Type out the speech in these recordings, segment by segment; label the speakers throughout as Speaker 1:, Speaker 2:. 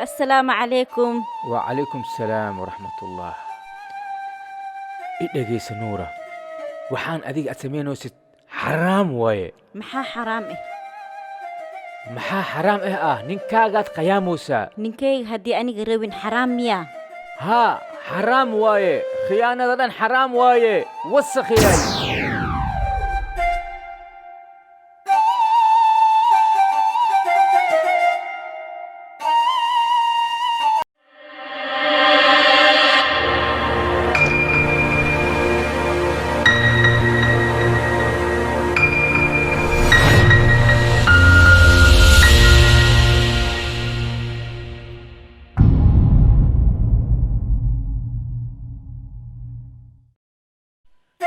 Speaker 1: السلام عليكم.
Speaker 2: وعليكم السلام ورحمة الله. إدغيس نورة وحان أديك أتسمينوست حرام واي.
Speaker 1: محا حرام إيه؟
Speaker 2: محا حرام إيه نينكاغات قياموسا.
Speaker 1: نينكي هدي أني قروين حرام ميا.
Speaker 2: ها حرام واي خيانة دان حرام واي وسخياي.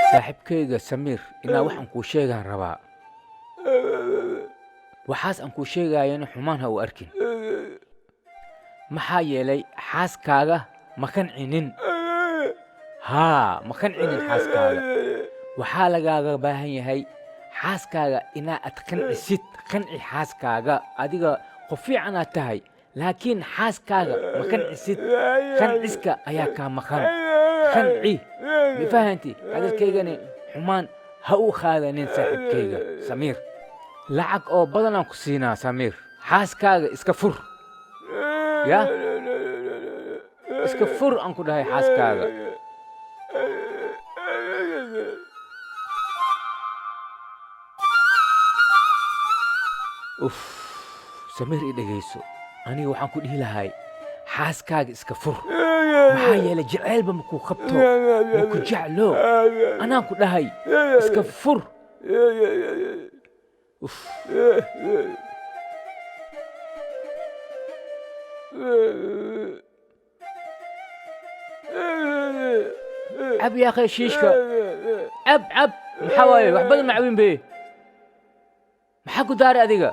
Speaker 2: saaxiibkayga Samiir inaa waxaan kuu sheegaan rabaa waxaas aan kuu sheegayana xumaan ha u arkin maxaa yeelay xaaskaaga ma kancinin ma kancinin xaaskaaga waxaa lagaaga baahan yahay xaaskaaga inaa ad qancisid qanci xaaskaaga adiga qof fiican aad tahay laakiin xaaskaaga ma kancisid qanciska ayaa kaa maqan قنعي بفهمتي هذا الكيغاني حمان هاو خاذنين صاحب كيغا سمير لعق او بدنا كسينا سمير حاس كاغا اسكفر يا اسكفر انكو داي حاس كاغا اوف سمير إدغيسو اني waxaan ku dhihi lahay xaaskaaga iska fur maxaa yeelay jaceylba ma kuu qabto ma ku jeclo anaan ku dhahay iska fur cab yaa akhay shiishka cab maxaa waaye wax badan ma cabin be maxaa ku daaray adiga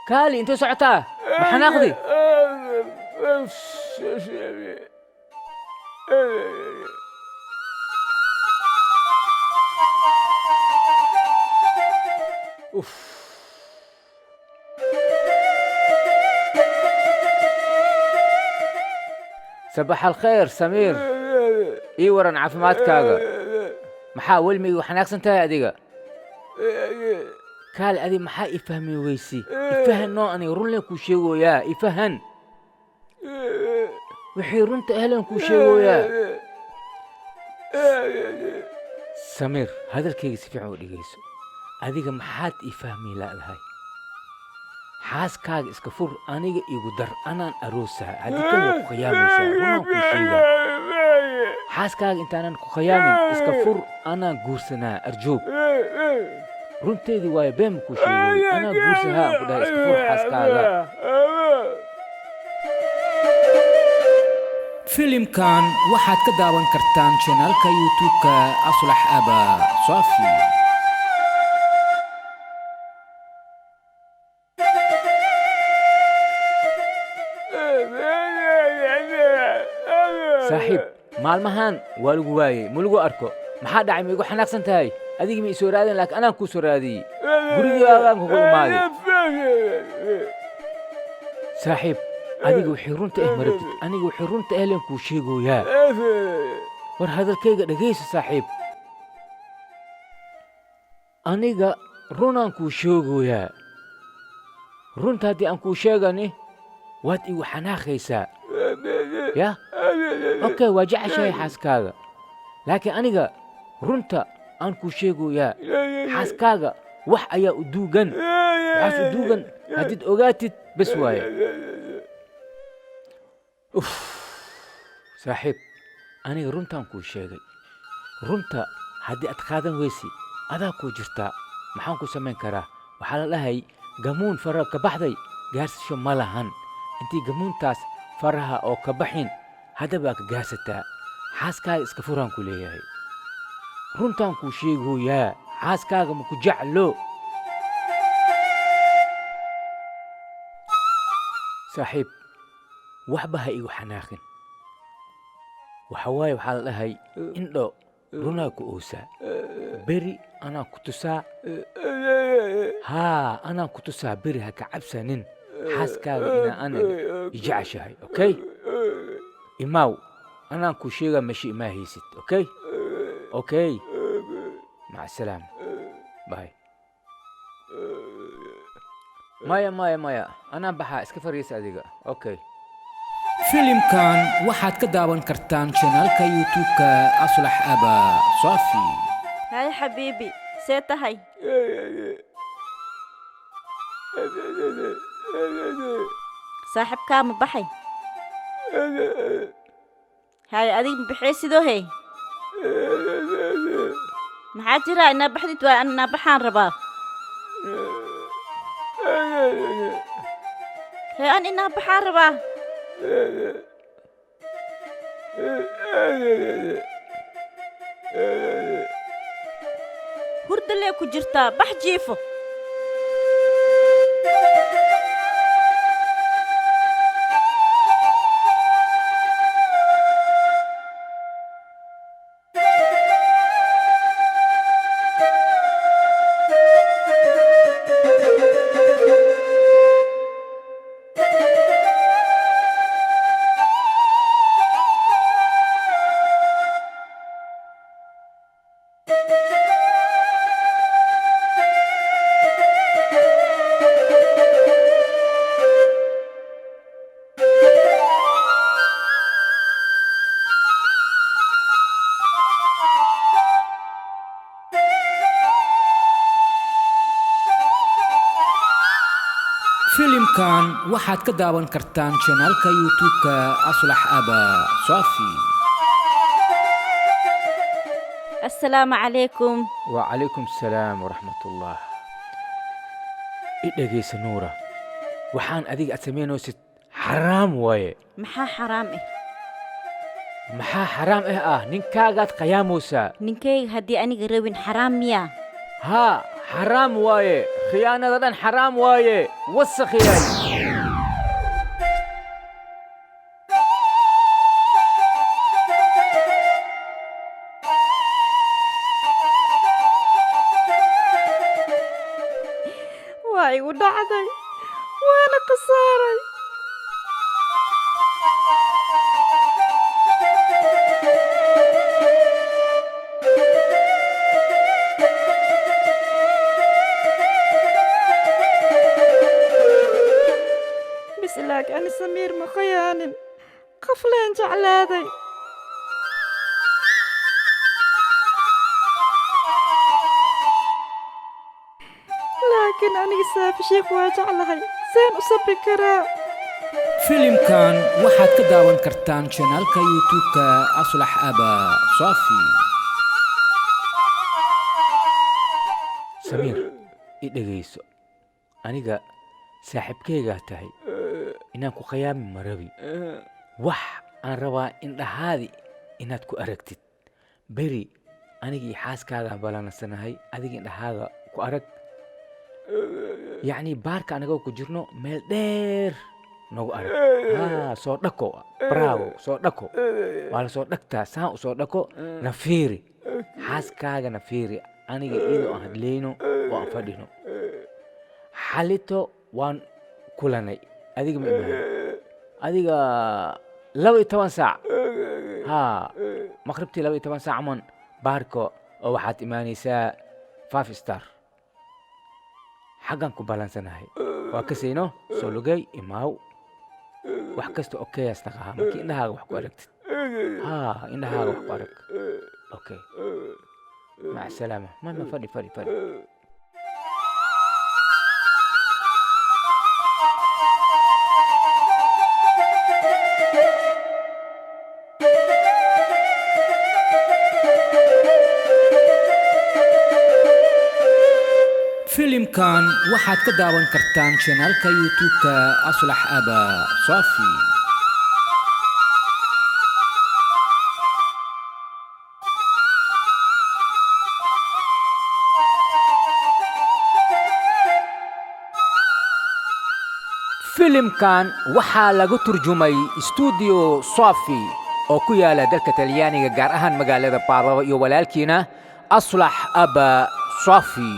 Speaker 2: كالي انت سعتاه ما حناخذي اوف صباح الخير سمير اي ورن عافماتكاغا محاول مي وحناك سنتها اديغا كال أدي محا إفهمي ويسي إفهن نو أني رون لكو شيغو يا إفهن وحي رونت أهلا كو شيغو يا سمير هذا الكيس في عودي جيسو أديك محات إفهمي لا الهاي حاس كاغ إسكفور أنيغا إيغودر أنا أروسا أديك لو قيامي سا رونا كو شيغا حاس كاغ إنتانا كو قيامي إسكفور أنا غورسنا أرجوك runteedii waaye been ku sheegay anaa guursahaa ku dhahay iska fur xaaskaaga
Speaker 3: filimkan waxaad ka daawan kartaan channelka youtube-ka aslax aba safi
Speaker 2: saaxiib maalmahan waa lagu waayey ma lagu arko maxaa dhacay ma igu xanaaqsan tahay أديك مي سورادين لكن أنا كو سورادي بريدي أغان كو مالي صاحب أديك وحيرون تأه مربت أنيك وحيرون تأهلين كو شيغو يا ور هذا الكيغا دقيس صاحب أنيك رونان كو شيغو يا رون تادي أن كو شيغاني واد إيو حناخيسا يا أوكي واجع شاي حاسكاغا لكن أنيك رونتا aan ku sheegoyaa xaaskaaga wax ayaa u duugan waxaas u duugan haddiid ogaatid bes waaye saaxiib aniga runtaan kuu sheegay runta haddii aad qaadan weysi adaa kuu jirtaa maxaan ku samayn karaa waxaa la dhahay gamuun faraha ka baxday gaarsasho ma lahan intii gamuuntaas faraha oo ka baxin haddabaa ka gaarsataa xaaskaaga iska furaan ku leeyahay runtaan kuu sheegoyaa xaaskaaga ma ku jeclo saaxiib waxba ha igu xanaaqin waxa waaye waxaa la dhahay indho runaa ku uusaa beri anaa ku tusaa haa anaa ku tusaa beri ha ka cabsanin xaaskaaga inaa aniga ijeceshahay okay imaaw anaan ku sheegaa meesha imaa haysid okay okay maca salaama باي مايا أنا بحا اسكفريس أديقا أوكي
Speaker 3: filimkan waxaad ka daawan kartaan channelka youtube-ka aslax aba safi
Speaker 1: هاي حبيبي سيتهي صاحب كام بحي هاي أديك بحيسي دو هي maxaa jira inaa baxdid waa anaa baxaan rabaa hee an inaa baxaan rabaa hurdalee ku jirtaa bax jiifo
Speaker 3: filimkan waxaad ka daawan kartaan channelka youtube-ka aslax aba safi
Speaker 1: السلام عليكم
Speaker 2: وعليكم السلام ورحمة الله إدقيس نورة وحان أديك أتسمينو ست حرام واي
Speaker 1: maxaa xaraam ah
Speaker 2: محا حرام ننكاغات قياموسا
Speaker 1: ninkayga haddii aniga rabin xaraam miyaa
Speaker 2: ها حرام واي خيانة دان حرام واي وسخ ياي
Speaker 1: waa igu dhacday waana khasaaray bislaag ani samiir ma khayaanin qafleen jeclaaday laakiin aniga saafi sheekh waa jeclahay seen u sabri karaa
Speaker 3: filimkan waxaad ka daawan kartaan channelka youtube-ka aslax aba safi
Speaker 2: سمير إدقيسو أنيقا صاحب كيغا تهي إناكو خيامي مربي وح أن روا إن هذه إناتكو أركتت بري أنيقي حاس كاغا بلانا سنهي أديك إن هذا كو أرك يعني بارك أنيقو كو جرنو ميل دير نوغو أرك ها سو دكو براو سو دكو والا سو دكتا ساو سو دكو نفيري حاس كاغا نفيري aniga iyadoo aan hadlayno oo aan fadhino xalito waan kulanay adiga ma imaan adiga 12 saac ها مغربتي 12 ساعة من باركو oo waxaad imaanaysaa 5 star xaggan ku balansanahay waa kasayno soo lugay imaaw wax kasta okay astaqaha markii indhahaaga wax ku aragtid indhahaaga wax ku arag okay مع السلامة ما فدي
Speaker 3: filimkan waxaad ka daawan kartaan channelka youtube-ka aslax aba safi
Speaker 2: filimkan waxaa lagu turjumay studio Safi oo ku yaala dalka talyaaniga gaar ahaan magaalada baadhabo iyo walaalkiina aslax aba safi